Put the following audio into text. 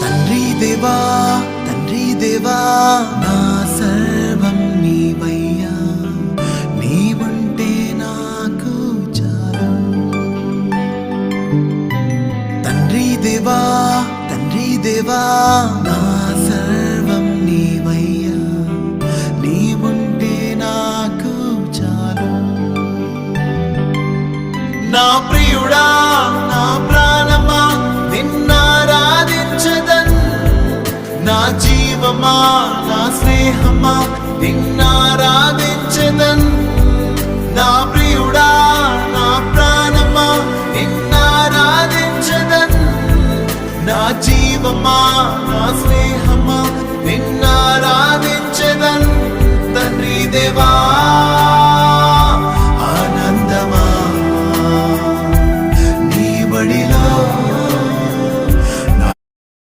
తండ్రి దేవా నా సర్వం నీవయ్యా, నీవుంటే నాకు చాలు. తండ్రి దేవా నా సర్వం నీవయ్యా, నీవుంటే నాకు చాలు. నా ప్రియుడా నా ప్రాణమా నిన్నారాధించదన్, నా జీవమా నా స్నేహమా నిన్నారాధించదన్. నా ప్రియుడా నా ప్రాణమా నిన్నారాధించదన్, నా జీవమా నా స్నేహమా నిన్నారాధించదన్. తండ్రి దేవా